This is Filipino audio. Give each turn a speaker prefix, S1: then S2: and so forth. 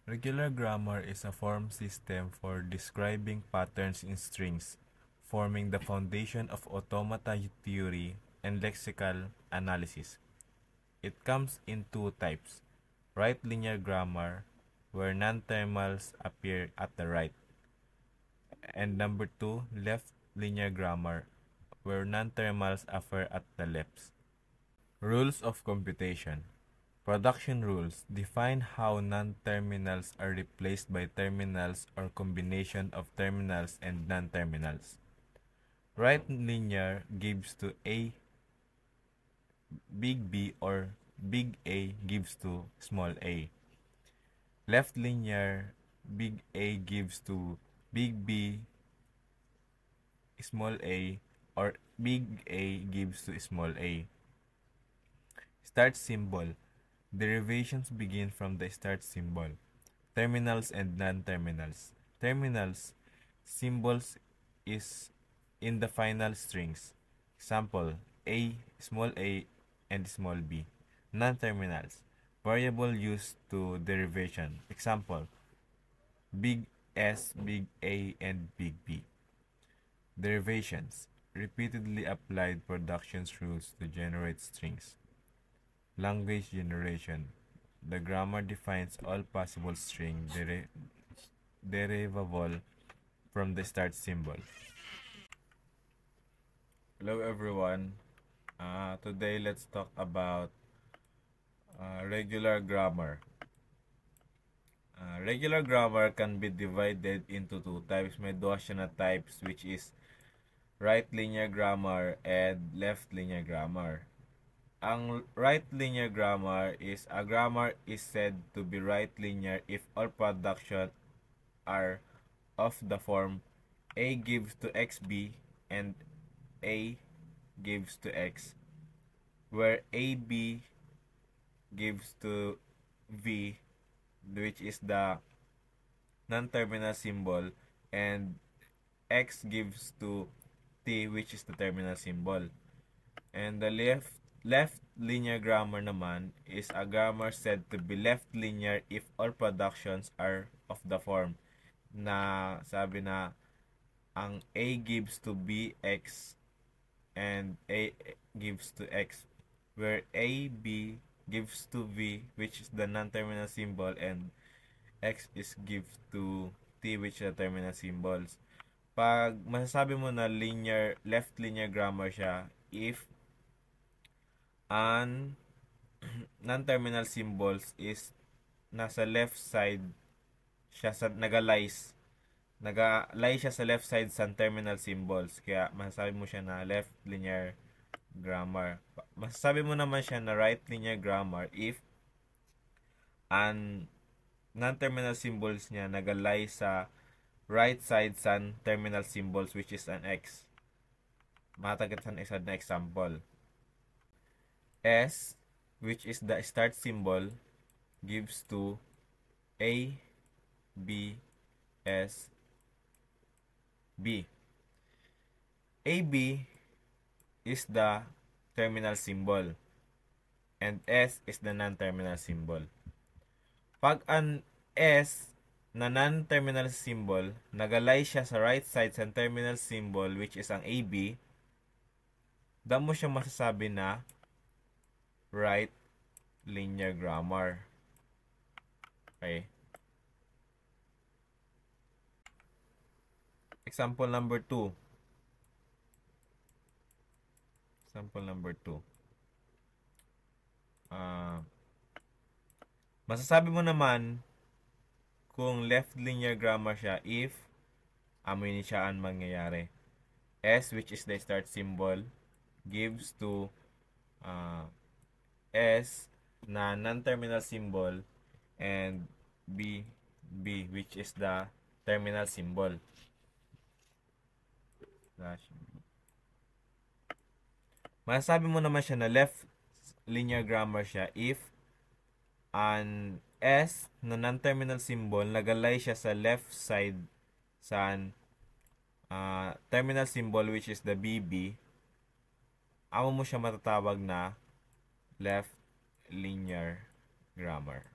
S1: Regular grammar is a form system for describing patterns in strings, forming the foundation of automata theory and lexical analysis. It comes in two types: right linear grammar, where non-terminals appear at the right, and number two, left linear grammar, where non-terminals appear at the left. Rules of computation. Production rules define how non-terminals are replaced by terminals or combination of terminals and non-terminals. Right linear gives to A big B or big A gives to small a. Left linear big A gives to big B small a, or big A gives to small a. Start symbol. Derivations begin from the start symbol. Terminals and non-terminals. Terminals symbols is in the final strings. Example, a, small a, and small b. Non-terminals. Variable used to derivation. Example, big S, big A, and big B. Derivations. Repeatedly applied production rules to generate strings. Language generation. The grammar defines all possible string derivable from the start symbol. Hello everyone. Today let's talk about regular grammar. Regular grammar can be divided into two types. May dua siya na types, which is right linear grammar and left linear grammar. Ang right linear grammar is a grammar is said to be right linear if all production are of the form A gives to XB and A gives to X, where AB gives to V, which is the non-terminal symbol, and X gives to T, which is the terminal symbol. And the left linear grammar naman is a grammar said to be left linear if all productions are of the form na sabi na ang A gives to B X and A gives to X, where A B gives to V, which is the non-terminal symbol, and X is gives to T, which is the terminal symbols. Pag masasabi mo na left linear grammar siya if ang non-terminal symbols is nasa left side siya sa nagalise siya sa left side sa terminal symbols, kaya masasabi mo siya na left linear grammar. Masasabi mo naman siya na right linear grammar if ang non-terminal symbols niya nagalay sa right side sa terminal symbols, which is an X. Matagat sa isa na example. S, which is the start symbol, gives to A, B, S, B. AB is the terminal symbol and S is the non-terminal symbol. Pag ang S na non-terminal symbol nagalay siya sa right side sa terminal symbol, which is ang AB, damo siya masasabi na right linear grammar. Okay. Example number 2. Example number 2. Masasabi mo naman kung left linear grammar siya if amoy siya ang mangyayari. S, which is the start symbol, gives to S na non-terminal symbol, and B, which is the terminal symbol. Masasabi mo naman siya na left linear grammar siya if an S na non-terminal symbol nagalay siya sa left side sa terminal symbol, which is the BB. Amo mo siya matatawag na left linear grammar.